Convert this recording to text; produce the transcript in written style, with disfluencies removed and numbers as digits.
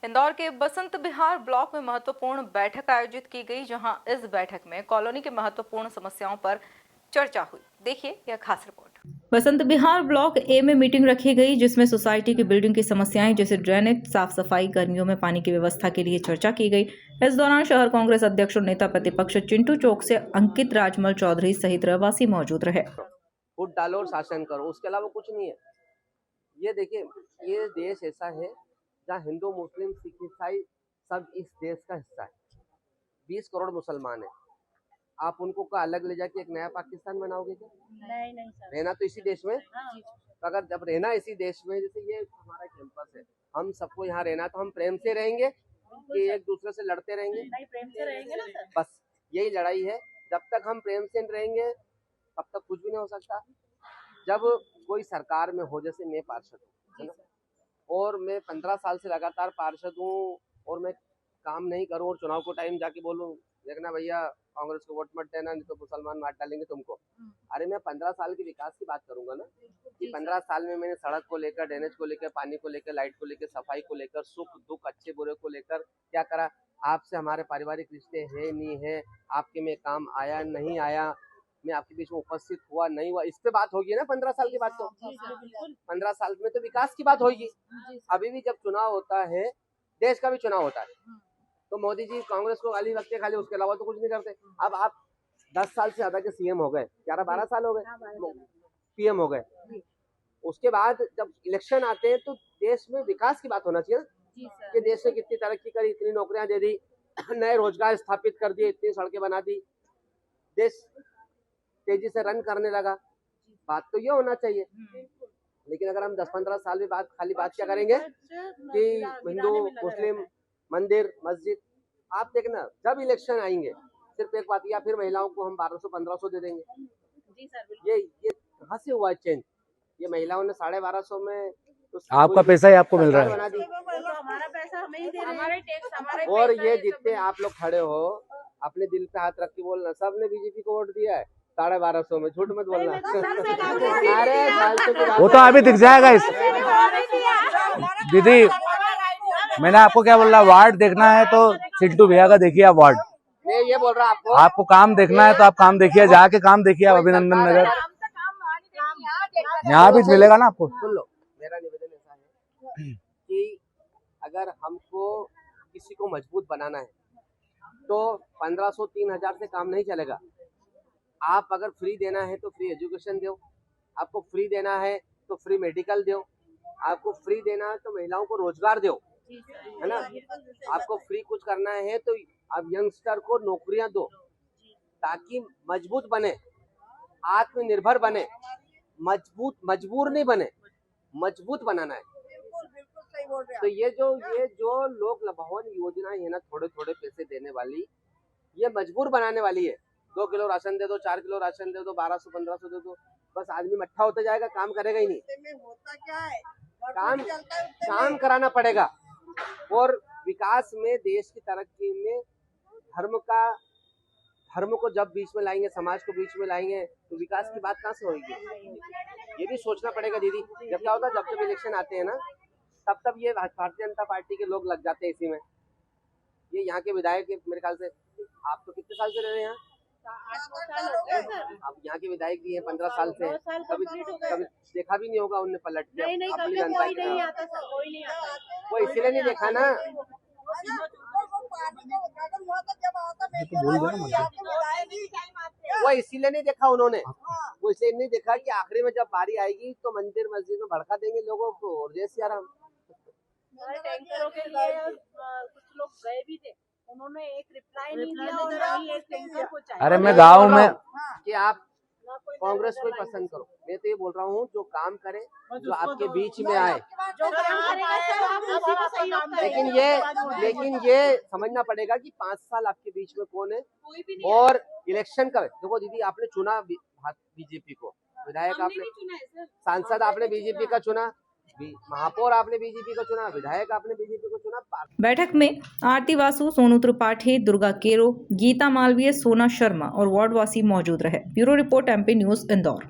इंदौर के बसंत विहार ब्लॉक में महत्वपूर्ण बैठक आयोजित की गई, जहां इस बैठक में कॉलोनी के महत्वपूर्ण समस्याओं पर चर्चा हुई। देखिए यह खास रिपोर्ट। बसंत विहार ब्लॉक ए में मीटिंग रखी गई, जिसमें सोसाइटी की बिल्डिंग की समस्याएं जैसे ड्रेनेज, साफ सफाई, गर्मियों में पानी की व्यवस्था के लिए चर्चा की गई। इस दौरान शहर कांग्रेस अध्यक्ष और नेता प्रतिपक्ष चिंटू चौक से अंकित राजमल चौधरी सहित रहवासी मौजूद रहे। वोट डालो और शासन करो, उसके अलावा कुछ नहीं है। ये देखिए, ये देश ऐसा है जहाँ हिंदू, मुस्लिम, सिख, ईसाई सब इस देश का हिस्सा है। 20 करोड़ मुसलमान है। आप उनको का अलग ले जाके एक नया पाकिस्तान बनाओगे क्या? नहीं सर। रहना तो इसी देश में। हाँ। तो अगर जब रहना इसी देश में, जैसे ये हमारा कैंपस है, हम सबको यहाँ रहना, तो हम प्रेम से रहेंगे कि एक दूसरे से लड़ते रहेंगे? नहीं, प्रेम से रहेंगे ना सर। बस यही लड़ाई है। जब तक हम प्रेम से रहेंगे तब तक कुछ भी नहीं हो सकता। जब कोई सरकार में हो, जैसे मैं पार्षद हूँ, है ना, और मैं 15 साल से लगातार पार्षद हूँ और मैं काम नहीं करूँ और चुनाव को टाइम जाके बोलूँ देखना भैया कांग्रेस को वोट मत देना, नहीं तो मुसलमान मार डालेंगे तुमको। अरे मैं 15 साल के विकास की बात करूंगा ना, कि 15 साल में मैंने सड़क को लेकर, ड्रेनेज को लेकर, पानी को लेकर, लाइट को लेकर, सफाई को लेकर, सुख दुख, अच्छे बुरे को लेकर क्या करा। आपसे हमारे पारिवारिक रिश्ते है नहीं है, आपके में काम आया नहीं आया, मैं आपके बीच में उपस्थित हुआ नहीं हुआ, इस पे बात होगी ना। 15 साल की बात तो 15 साल में तो विकास की बात होगी। अभी भी जब चुनाव होता है, देश का भी चुनाव होता है, तो मोदी जी कांग्रेस को गाली रखते खाली, उसके अलावा तो कुछ नहीं करते। अब आप 10 साल से ज्यादा के सीएम हो गए, 11-12 साल हो गए पीएम हो गए। उसके बाद जब इलेक्शन आते हैं तो देश में विकास की बात होना चाहिए ना, कि देश ने कितनी तरक्की करी, इतनी नौकरियां दे दी, नए रोजगार स्थापित कर दिए, इतनी सड़कें बना दी, देश तेजी से रन करने लगा। बात तो ये होना चाहिए। लेकिन अगर हम 10-15 साल में खाली बात क्या करेंगे कि हिंदू, मुस्लिम, मंदिर, मस्जिद, आप देखना जब इलेक्शन आएंगे सिर्फ एक बात, या फिर महिलाओं को हम 1200-1500 दे देंगे। जी सर, ये कहाँ से हुआ चेंज? ये महिलाओं ने 1250 में तो आपका पैसा ही आपको मिल रहा है। हमारा पैसा हमें ही दे रहे हैं, हमारे टैक्स हमारे। और ये जितने आप लोग खड़े हो, अपने दिल पे हाथ रख के बोलना, सबने बीजेपी को वोट दिया है 1250 में, झूठ मत बोलना। अरे वो तो अभी दिख जाएगा इस दीदी। मैंने आपको क्या बोल रहा, वार्ड देखना है तो चिंटू भैया का देखिए आप वार्ड। मैं ये बोल रहा आपको काम देखना है तो आप काम देखिए, जाके काम देखिए आप अभिनंदन नगर, यहाँ भी मिलेगा ना आपको। सुन लो, मेरा निवेदन ऐसा है कि अगर हमको किसी को मजबूत बनाना है तो 1500-3000 से काम नहीं चलेगा। आप अगर फ्री देना है तो फ्री एजुकेशन दो, आपको फ्री देना है तो फ्री मेडिकल दो, आपको फ्री देना है तो महिलाओं को रोजगार दो, है ना। आपको फ्री कुछ करना है तो आप यंगस्टर को नौकरियां दो, ताकि मजबूत बने, आत्मनिर्भर बने, मजबूर नहीं बने, मजबूत बनाना है। तो ये जो लोक भवन योजना है ना, थोड़े थोड़े पैसे देने वाली, ये मजबूर बनाने वाली है। 2 किलो राशन दे दो, 4 किलो राशन दे दो, 1200-1500 दे दो, बस आदमी मट्ठा होता जाएगा, काम करेगा ही नहीं। होता क्या है, काम कराना पड़ेगा। और विकास में, देश की तरक्की में धर्म को जब बीच में लाएंगे, समाज को बीच में लाएंगे, तो विकास की बात कहाँ से होगी? ये भी सोचना पड़ेगा दीदी। जब क्या होता है, जब इलेक्शन आते हैं ना, तब ये भारतीय जनता पार्टी के लोग लग जाते हैं इसी में। ये यहाँ के विधायक, मेरे ख्याल से आप तो कितने साल से रह रहे हैं यहाँ? आप यहाँ के विधायक भी हैं 15 साल से, कभी देखा भी नहीं होगा उनने पलट के अपनी जनता की। वो इसीलिए नहीं देखा ना, वो इसीलिए नहीं देखा उन्होंने, वो इसलिए नहीं देखा कि आखिरी में जब बारी आएगी तो मंदिर मस्जिद में भड़का देंगे लोगों को, और जय सिया राम। टैंकरों के लिए कुछ लोग गए भी थे, उन्होंने एक रिप्लाई नहीं दिया और नहीं एक टैंकर को चाहिए। अरे मैं गाँव में कि आप कांग्रेस को ही पसंद करो, मैं तो ये बोल रहा हूँ जो काम करे, जो आपके बीच में आए। लेकिन ये समझना पड़ेगा कि 5 साल आपके बीच में कौन है, और इलेक्शन का देखो दीदी, आपने चुना बीजेपी को, विधायक आपने, सांसद आपने बीजेपी का चुना, महापौर आपने बीजेपी का चुना, विधायक आपने बीजेपी को चुना। बैठक में आरती वासु, सोनू त्रिपाठी, दुर्गा केरो, गीता मालवीय, सोना शर्मा और वार्डवासी मौजूद रहे। Bureau report, MP news, Indore.